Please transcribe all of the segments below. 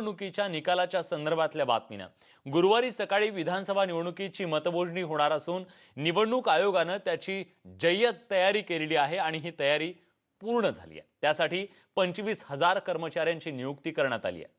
निवडणुकीच्या निकालाच्या संदर्भातल्या बातमीनं गुरुवारी सकाळी विधानसभा निवडणुकीची मतमोजणी होणार असून निवडणूक आयोगानं त्याची जय्यत तयारी केलेली आहे आणि ही तयारी पूर्ण झाली आहे। त्यासाठी 25,000 कर्मचाऱ्यांची नियुक्ती करण्यात आली आहे।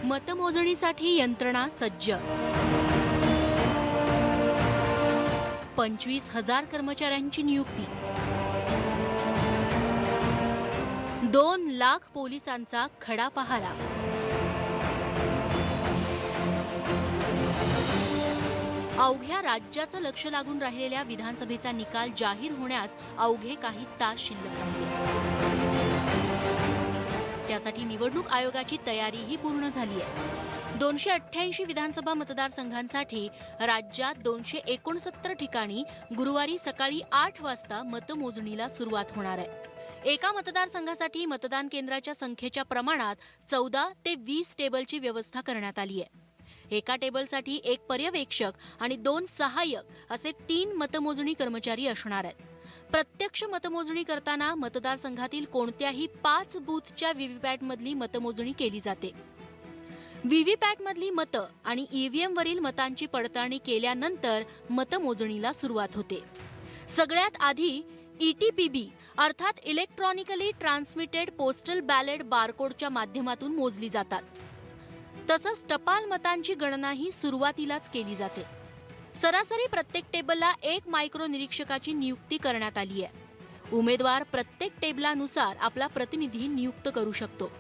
मतमोजणीसाठी यंत्रणा सज्ज, 25,000 कर्मचाऱ्यांची नियुक्ती, 2 लाख पोलिसांचा खडा पहारा, अवघ्या राज्याचं लक्ष लागून राहिलेल्या विधानसभेचा निकाल जाहीर होण्यास अवघे काही तास शिल्लक राहिले। त्यासाठी निवडणूक आयोगाची तयारीही पूर्ण झाली आहे। 288 विधानसभा मतदारसंघांसाठी राज्यात 269 ठिकाणी गुरुवारी सकाळी 8 वाजता मतमोजणीला सुरुवात होणार आहे। एका मतदारसंघासाठी मतदान केंद्राच्या संख्येच्या प्रमाणात 14 ते 20 टेबलची व्यवस्था करण्यात आली आहे। एका टेबलसाठी 1 पर्यवेक्षक आणि 2 सहाय्यक असे 3 मतमोजणी कर्मचारी असणार आहेत। प्रत्यक्ष मतमोजणी करताना मतदारसंघातील कोणत्याही 5 बूथच्या व्हीव्हीपॅट मधली मतमोजणी केली जाते। व्हीव्हीपॅट मधली मतं आणि ईव्हीएम वरील मतांची पडताळणी केल्यानंतर मतमोजणीला सुरुवात होते। सगळ्यात आधी ईटीपीबी अर्थात इलेक्ट्रॉनिकली ट्रान्समिटेड पोस्टल बॅलेट बारकोडच्या माध्यमातून मोजली जातात। तसंच टपाल मतांची गणनाही सुरुवातीलाच केली जाते। सरासरी प्रत्येक टेबलला 1 मायक्रो निरीक्षकाची नियुक्ती करण्यात आली आहे। उमेदवार प्रत्येक टेबलानुसार आपला प्रतिनिधी नियुक्त करू शकतो।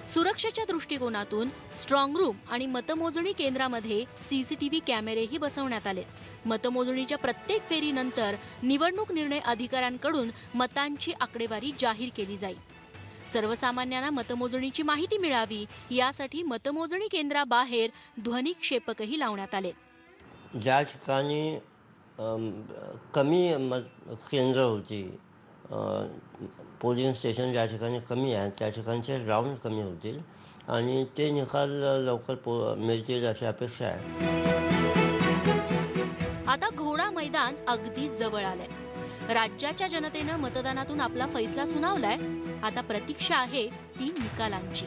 सुरक्षेच्या दृष्टिकोनातून स्ट्रॉंग रूम आणि मतमोजणी केंद्रामध्ये सीसीटीव्ही कॅमेरेही बसवण्यात आले। मतमोजणीच्या प्रत्येक फेरीनंतर निवडणूक निर्णय अधिकाऱ्यांकडून मतांची आकडेवारी जाहीर केली जाईल। सर्वसामान्यांना मतमोजणीची माहिती मिळावी यासाठी मतमोजणी केंद्राबाहेर ध्वनिक्षेपकही लावण्यात आले। ज्या ठिकाणी कमी केंद्र होती, पोलिंग स्टेशन ज्या ठिकाणी कमी आहेत त्या ठिकाणचे राऊंड कमी होतील आणि ते निकाल लवकर मिळतील अशी अपेक्षा आहे। आता घोडा मैदान अगदी जवळ आलंय। राज्याच्या जनतेनं मतदानातून आपला फैसला सुनावलाय। आता प्रतीक्षा आहे ती निकालांची।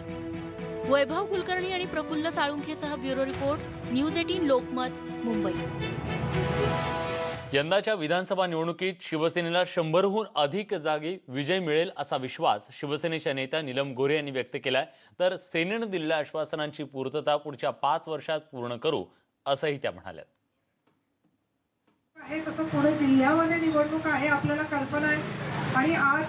वैभव कुलकर्णी आणि प्रफुल्ल साळुंखेसह bureau report, news 18 Lokmat, Mumbai. यंदाच्या विधानसभा निवडणुकीत शिवसेनेला 100हून अधिक जागी विजय मिळेल असा विश्वास शिवसेनेच्या नेत्या नीलम गोऱ्हे यांनी व्यक्त केलाय। तर सेनेनं दिलेल्या आश्वासनांची पूर्तता पुढच्या 5 वर्षात पूर्ण करू असंही त्या म्हणाल्या। आहे तसं पुणे जिल्ह्यामध्ये निवडणूक आहे आपल्याला कल्पना आहे आणि आज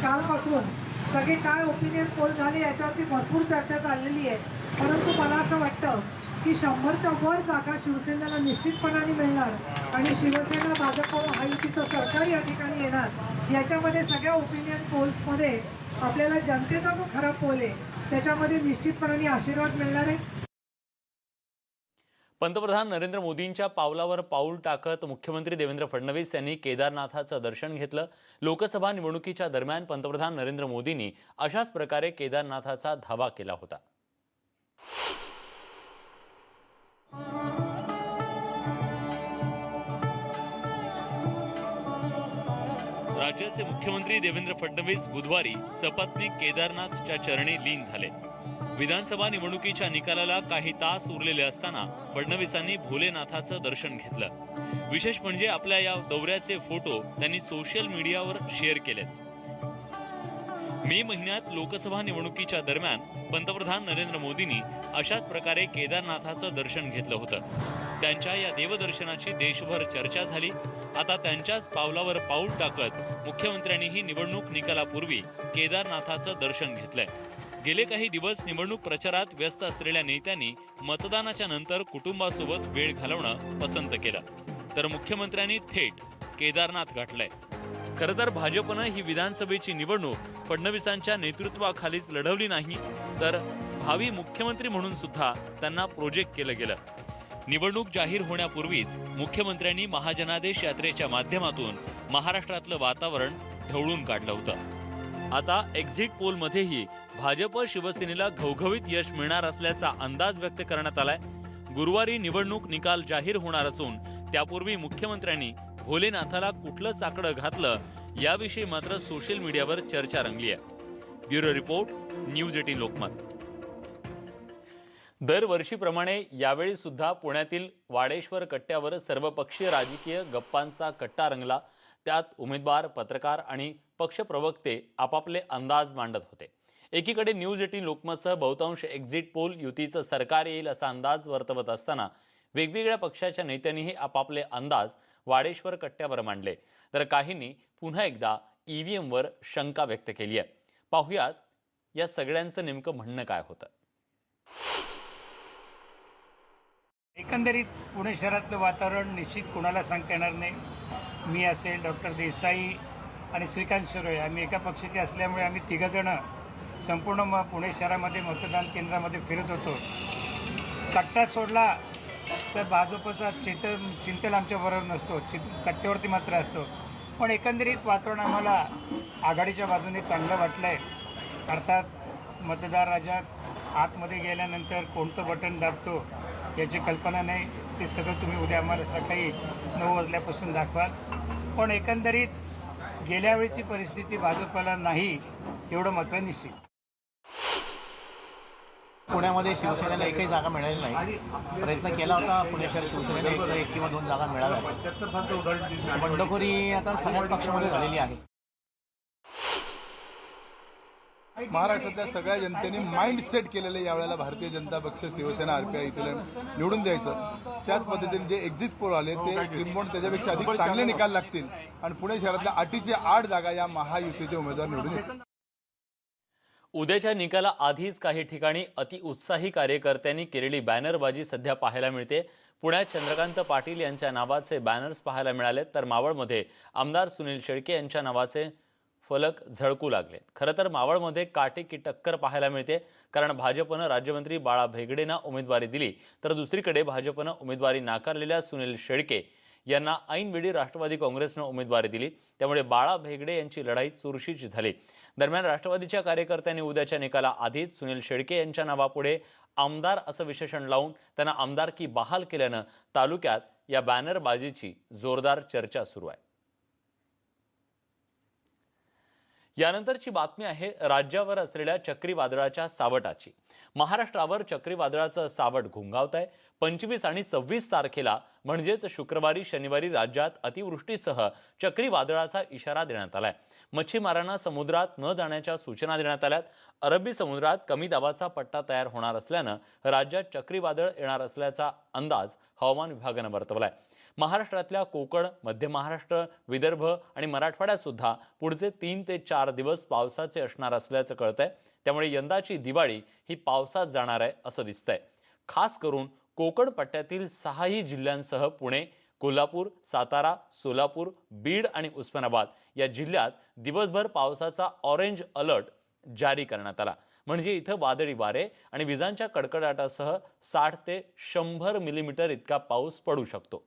कालपासून सगळे काय ओपिनियन पोल झाले याच्यावरती भरपूर चर्चा चाललेली आहे। परंतु मला असं वाटतं की 100च्या वर जागा शिवसेनेला निश्चितपणाने मिळणार आणि शिवसेना भाजप महायुतीचं सरकार या ठिकाणी येणार। याच्यामध्ये सगळ्या ओपिनियन पोल्समध्ये आपल्याला जनतेचा जो खरा पोल आहे त्याच्यामध्ये निश्चितपणाने आशीर्वाद मिळणार आहे। पंतप्रधान नरेंद्र मोदींच्या पावलावर पाऊल टाकत मुख्यमंत्री देवेंद्र फडणवीस यांनी केदारनाथाचं दर्शन घेतलं। लोकसभा निवडणुकीच्या दरम्यान पंतप्रधान नरेंद्र मोदींनी अशाच प्रकारे केदारनाथाचा धावा केला होता। राज्याचे मुख्यमंत्री देवेंद्र फडणवीस बुधवारी सपत्नीक केदारनाथच्या चरणी लीन झाले। विधानसभा निवडणुकीच्या निकालाला काही तास उरलेले असताना फडणवीसांनी भोलेनाथाचं दर्शन घेतलं। विशेष म्हणजे आपल्या या दौऱ्याचे फोटो त्यांनी सोशल मीडियावर शेअर केलेत। मे महिन्यात लोकसभा निवडणुकीच्या दरम्यान पंतप्रधान नरेंद्र मोदींनी अशाच प्रकारे केदारनाथाचं दर्शन घेतलं होतं। त्यांच्या या देवदर्शनाची देशभर चर्चा झाली। आता त्यांच्याच पावलावर पाऊल टाकत मुख्यमंत्र्यांनीही निवडणूक निकालापूर्वी केदारनाथाचं दर्शन घेतलंय। गेले काही दिवस निवडणूक प्रचारात व्यस्त असलेल्या नेत्यांनी मतदानाच्या नंतर कुटुंबासोबत वेळ घालवणं पसंत केलं, तर मुख्यमंत्र्यांनी थेट केदारनाथ गाठलंय। खरं तर भाजपनं ही विधानसभेची निवडणूक फडणवीसांच्या नेतृत्वाखालीच लढवली नाही, तर भावी मुख्यमंत्री म्हणून सुद्धा त्यांना प्रोजेक्ट केलं गेलं। निवडणूक जाहीर होण्यापूर्वीच मुख्यमंत्र्यांनी महाजनादेश यात्रेच्या माध्यमातून महाराष्ट्रातलं वातावरण ढवळून काढलं होतं। आता एक्झिट पोलमध्येही भाजप शिवसेनेला घवघवीत यश मिळणार असल्याचा अंदाज व्यक्त करण्यात आलाय। गुरुवारी निवडणूक निकाल जाहीर होणार असून त्यापूर्वी मुख्यमंत्र्यांनी भोलेनाथाला कुठलं साकडं घातलं याविषयी मात्र सोशल मीडियावर चर्चा रंगली आहे। Bureau report, news 18 Lokmat. दरवर्षीप्रमाणे यावेळी सुद्धा पुण्यातील वाडेश्वर कट्ट्यावर सर्वपक्षीय राजकीय गप्पांचा कट्टा रंगला. त्यात उमेदवार, पत्रकार आणि पक्षप्रवक्ते आपापले अंदाज मांडत होते. एकीकडे न्यूज 18 लोकमतसह बहुतांश एक्झिट पोल युतीचं सरकार येईल असा अंदाज वर्तवत असताना वेगवेगळ्या पक्षाच्या नेत्यांनीही आपापले अंदाज वाडेश्वर कट्ट्यावर मांडले. तर काहींनी पुन्हा एकदा ईव्हीएमवर शंका व्यक्त केली आहे. पाहुयात या सगळ्यांचं नेमकं म्हणणं काय होतं. एकंदरीत पुणे शहरातलं वातावरण निश्चित कोणाला सांगता येणार नाही. मी असेल, डॉक्टर देसाई आणि श्रीकांत शिरोळे आम्ही एका पक्षाचे असल्यामुळे आम्ही तिघंजणं संपूर्ण पुणे शहरामध्ये मतदान केंद्रामध्ये फिरत होतो. कट्टा सोडला तर भाजपचा चिंतन आमच्याबरोबर नसतो, कट्ट्यावरती मात्र असतो. पण एकंदरीत वातावरण आम्हाला आघाडीच्या बाजूने चांगलं वाटलं आहे. अर्थात मतदार राजात आतमध्ये गेल्यानंतर कोणतं बटन दाबतो याची कल्पना नाही. ते सगळं तुम्ही उद्या आम्हाला सकाळी 9 वाजल्यापासून दाखवाल. पण एकंदरीत गेल्या वेळीची परिस्थिती भाजपला नाही एवढं मात्र निश्चित. पुण्यामध्ये शिवसेनेला एकही जागा मिळालेली नाही. प्रयत्न केला होता पुणे शहर शिवसेनेने एक किंवा 2 जागा मिळाव्या. बंडखोरी आता सगळ्याच पक्षामध्ये झालेली आहे. महाराष्ट्रातल्या सगळ्या जनतेने माइंड सेट केलेलं यावेळेला भारतीय जनता पक्ष, शिवसेना, आरपीआय इथे निवडून द्यायचं. त्याच पद्धतीने जे एक्झिट पोल आले ते किंबहुना त्याच्यापेक्षा अधिक चांगले निकाल लागतील आणि पुणे शहरातल्या 8च्या 8 जागा या महायुतीचे उमेदवार निवडून येतील. उद्याच्या निकालाआधीच काही ठिकाणी अतिउत्साही कार्यकर्त्यांनी केलेली बॅनरबाजी सध्या पाहायला मिळते. पुण्यात चंद्रकांत पाटील यांच्या नावाचे बॅनर्स पाहायला मिळाले, तर मावळमध्ये आमदार सुनील शेळके यांच्या नावाचे फलक झळकू लागले. खरं तर मावळमध्ये काटेकी टक्कर पाहायला मिळते, कारण भाजपनं राज्यमंत्री बाळा भेगडेंना उमेदवारी दिली, तर दुसरीकडे भाजपनं उमेदवारी नाकारलेल्या सुनील शेळके यांना ऐनवेळी राष्ट्रवादी काँग्रेसनं उमेदवारी दिली. त्यामुळे बाळा भेगडे यांची लढाई चुरशीची झाली. दरम्यान राष्ट्रवादीच्या कार्यकर्त्यांनी उद्याच्या निकालाआधीच सुनील शेळके यांच्या नावापुढे आमदार असं विशेषण लावून त्यांना आमदारकी बहाल केल्यानं तालुक्यात या बॅनरबाजीची जोरदार चर्चा सुरू आहे. यानंतरची बातमी आहे राज्यावर असलेल्या चक्रीवादळाच्या सावटाची. महाराष्ट्रावर चक्रीवादळाचं सावट घुंगावत आहे. 25 आणि 26 तारखेला म्हणजेच शुक्रवारी, शनिवारी राज्यात अतिवृष्टीसह चक्रीवादळाचा इशारा देण्यात आलाय. मच्छीमारांना समुद्रात न जाण्याच्या सूचना देण्यात आल्यात. अरबी समुद्रात कमी दाबाचा पट्टा तयार होणार असल्यानं राज्यात चक्रीवादळ येणार असल्याचा अंदाज हवामान विभागानं वर्तवलाय. महाराष्ट्रातल्या कोकण, मध्य महाराष्ट्र, विदर्भ आणि मराठवाड्यात सुद्धा पुढचे 3 ते 4 दिवस पावसाचे असणार असल्याचं कळतंय. त्यामुळे यंदाची दिवाळी ही पावसात जाणार आहे असं दिसतंय. खास करून कोकण पट्ट्यातील 6ही जिल्ह्यांसह पुणे, कोल्हापूर, सातारा, सोलापूर, बीड आणि उस्मानाबाद या जिल्ह्यात दिवसभर पावसाचा ऑरेंज अलर्ट जारी करण्यात आला. म्हणजे इथं वादळी वारे आणि विजांच्या कडकडाटासह 60 ते 100 मिलीमीटर इतका पाऊस पडू शकतो.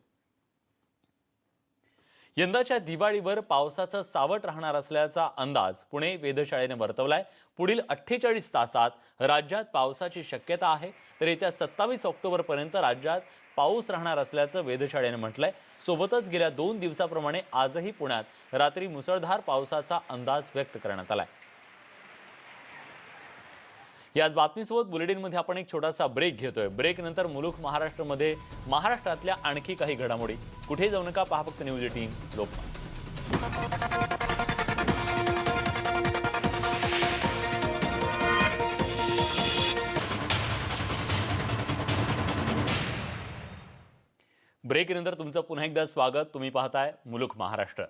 यंदाच्या दिवाळीवर पावसाचं सावट राहणार असल्याचा अंदाज पुणे वेधशाळेने वर्तवलाय. पुढील 48 तासात राज्यात पावसाची शक्यता आहे, तर येत्या 27 ऑक्टोबरपर्यंत राज्यात पाऊस राहणार असल्याचं वेधशाळेने म्हटलंय. सोबतच गेल्या 2 दिवसाप्रमाणे आजही पुण्यात रात्री मुसळधार पावसाचा अंदाज व्यक्त करण्यात आलाय. याच बातमीसोबत बुलेटिनमध्ये आपण एक छोटासा ब्रेक घेतोय. ब्रेक नंतर मुलुख महाराष्ट्रमध्ये महाराष्ट्रातल्या आणखी काही घडामोडी. कुठे जाऊ नका, पहा फक्त न्यूज 18 लोकमत. ब्रेक नंतर तुमचं पुन्हा एकदा स्वागत. तुम्ही पाहताय मुलुख महाराष्ट्र.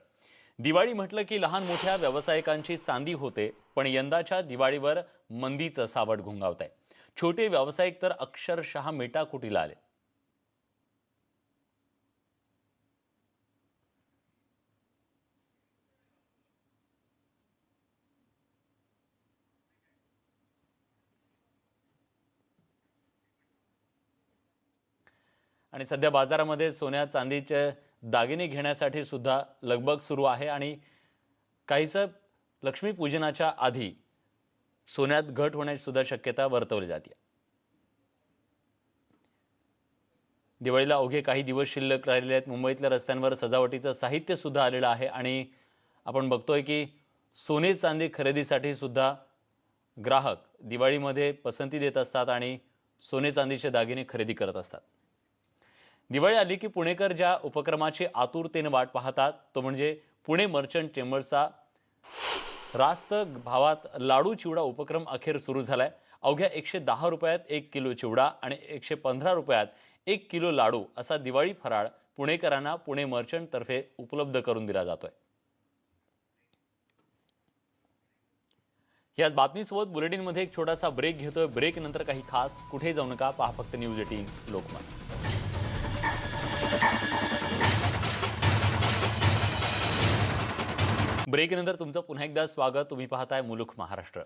दिवाळी म्हटलं की लहान मोठ्या व्यावसायिकांची चांदी होते, पण यंदाच्या दिवाळीवर मंदीचं सावट घुंगावत आहे. छोटे व्यावसायिक तर अक्षरशः मेटाकुटीला आले. आणि सध्या बाजारामध्ये सोन्या चांदीचे दागिने घेण्यासाठी सुद्धा लगबग सुरू आहे आणि काहीसं लक्ष्मीपूजनाच्या आधी सोन्यात घट होण्याची सुद्धा शक्यता वर्तवली जाते. दिवाळीला अवघे काही दिवस शिल्लक राहिलेले आहेत. मुंबईतल्या रस्त्यांवर सजावटीचं साहित्य सुद्धा आलेलं आहे आणि आपण बघतोय की सोने चांदी खरेदीसाठी सुद्धा ग्राहक दिवाळीमध्ये पसंती देत असतात आणि सोने चांदीचे दागिने खरेदी करत असतात। दिवाळी आली की पुणेकर ज्या उपक्रमाची आतुरतेने वाट पाहतात तो म्हणजे पुणे मर्चंट चेंबर्सचा रास्त भावात लाडू चिवडा उपक्रम अखेर सुरू झालाय। अवघ्या 110 रुपयात 1 किलो चिवडा आणि 115 रुपयात 1 किलो लाडू असा दिवाळी फराळ पुणेकरांना पुणे मर्चंट तर्फे उपलब्ध करून दिला जातोय। याच बातमीसोबत बुलेटिनमध्ये एक छोटासा ब्रेक घेतोय। ब्रेक नंतर काही खास, कुठे जाऊ नका, पहा फक्त न्यूज 18 लोकमत। ब्रेक नंतर तुमचं पुन्हा एकदा स्वागत। तुम्ही पाहताय मुलुख महाराष्ट्र।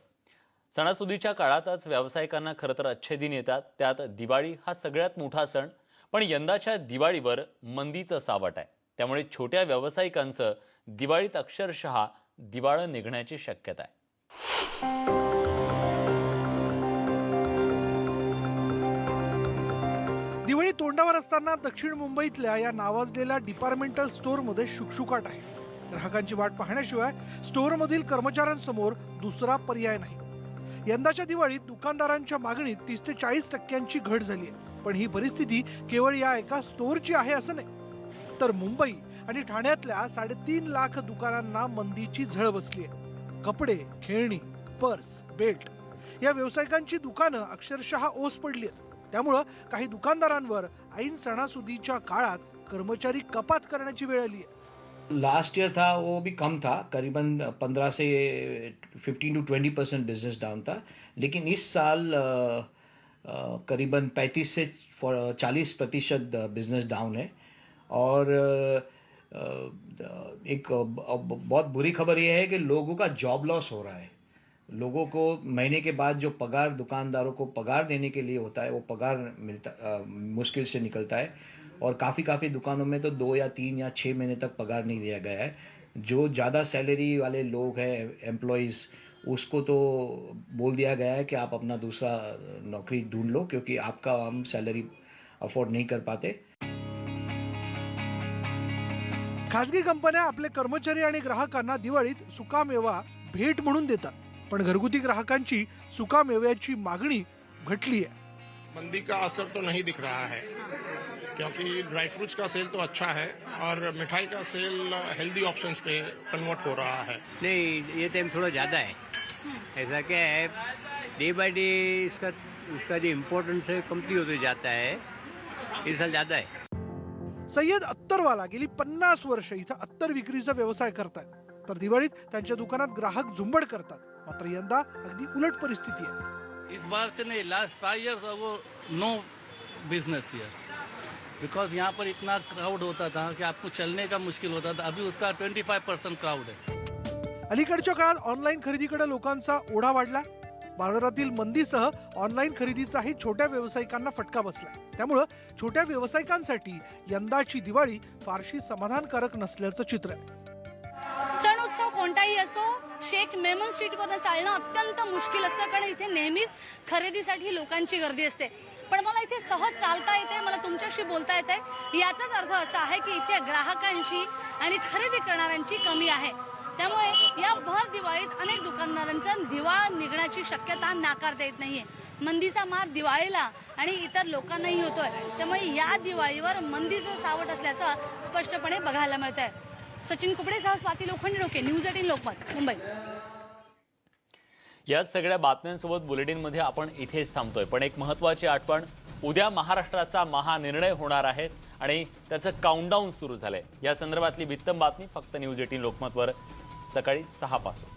सणासुदीच्या काळातच व्यावसायिकांना खरं तर अच्छे दिन येतात, त्यात दिवाळी हा सगळ्यात मोठा सण। पण यंदाच्या दिवाळीवर मंदीचं सावट आहे, त्यामुळे छोट्या व्यावसायिकांचं दिवाळीत अक्षरशः दिवाळं निघण्याची शक्यता आहे। दिवाळी तोंडावर असताना दक्षिण मुंबईतल्या या नावाजलेल्या डिपार्टमेंटल स्टोअरमध्ये शुकशुकाट आहे। ग्राहकांची वाट पाहण्याशिवाय स्टोअरमधील कर्मचाऱ्यांसमोर दुसरा पर्याय नाही। यंदाच्या दिवाळीत दुकानदारांच्या मागणीत 30 ते 40% घट झाली आहे। पण ही परिस्थिती केवळ या एका स्टोअरची आहे असं नाही, तर मुंबई आणि ठाण्यातल्या 3.5 लाख दुकानांना मंदीची झळ बसली आहे। कपडे, खेळणी, पर्स, बेल्ट या व्यावसायिकांची दुकानं अक्षरशः ओस पडली आहेत। त्यामुळं काही दुकानदारांवर ऐन सणासुदीच्या काळात कर्मचारी कपात करण्याची वेळ आली आहे। लास्ट ईयर था वो भी कम था, करीबन 15 से 15 to 20% बिजनेस डाउन था, लेकिन इस साल करीबन 35 से 40% बिजनेस डाउन है। और एक बहुत बुरी खबर ये है कि लोगों का जॉब लॉस हो रहा है। लोगों को महीने के बाद जो पगार दुकानदारों को पगार देने के लिए होता है वो पगार मिलता मुश्किल से निकलता है, और काफ़ी दुकानों में तो 2 या 3 या 6 महीने तक पगार नहीं दिया गया है। जो ज़्यादा सैलरी वाले लोग हैं, एम्प्लॉयज़, उसको तो बोल दिया गया है कि आप अपना दूसरा नौकरी ढूंढ लो, क्योंकि आपका हम सैलरी अफोर्ड नहीं कर पाते। खासगी कंपन्या आपले कर्मचारी आणि ग्राहकांना दिवाळीत सुकामेवा भेट म्हणून देतात, पण घरगुती ग्राहकांची सुकामेव्याची मागणी घटली आहे। मंदी का असर तो नहीं दिख रहा है, क्योंकि ड्राई फ्रूट्स का सेल तो अच्छा है और मिठाई का सेल हेल्दी ऑप्शंस पे कन्वर्ट हो रहा है। नहीं, ये टाइम थोड़ा ज़्यादा है। ऐसा क्या है, डे बाय डे उसका जो इम्पोर्टेंस है कमती होते जाता है, इस साल ज़्यादा है। सय्यद अत्तरवाला गेली 50 वर्ष इथं अत्तर विक्रीचा व्यवसाय करतात, तर दिवाळीत त्यांच्या दुकानात ग्राहक झुंबड करतात। मात्र यंदा अगदी उलट परिस्थिती आहे। इस बार से नहीं, last 5 years ago no business here, because यहाँ पर इतना क्राउड होता था कि आपको चलने का मुश्किल होता था। अभी उसका 25% क्राउड है। अलीकडच्या काळात ऑनलाईन खरेदीकडे लोकांचा ओढा वाढला। बाजारातील मंदीसह ऑनलाईन खरेदीचाही छोट्या व्यावसायिकांना फटका बसलाय। त्यामुळे छोट्या व्यावसायिकांसाठी यंदाची दिवाळी फारशी समाधानकारक नसल्याचं चित्र आहे। सण उत्सव कोणताही असो, शेख मेमन स्ट्रीटवरनं चालणं अत्यंत मुश्किल असतं, कारण इथे नेहमीच खरेदीसाठी लोकांची गर्दी असते। पण मला इथे सहज चालता येते, मला तुमच्याशी बोलता येते, याचाच अर्थ असा आहे की इथे ग्राहकांची आणि खरेदी करणाऱ्यांची कमी आहे। त्यामुळे या भर दिवाळीत अनेक दुकानदारांचा दिवाळ निघण्याची शक्यता नाकारता येत नाहीये। मंदीचा मार दिवाळीला आणि इतर लोकांनाही होतोय, त्यामुळे या दिवाळीवर मंदीचं सावट असल्याचं स्पष्टपणे बघायला मिळतंय। सचिन कुबडेसह स्वाती लोखंडे, न्यूज 18 लोकमत, मुंबई। याच सगळ्या बातम्यांसोबत बुलेटिनमध्ये आपण इथेच थांबतोय, पण एक महत्त्वाची आठवण, उद्या महाराष्ट्राचा महानिर्णय होणार आहे आणि त्याचं काउंटडाऊन सुरू झालंय। या संदर्भातली वित्तम बातमी फक्त न्यूज 18 लोकमतवर सकाळी 6 पासून।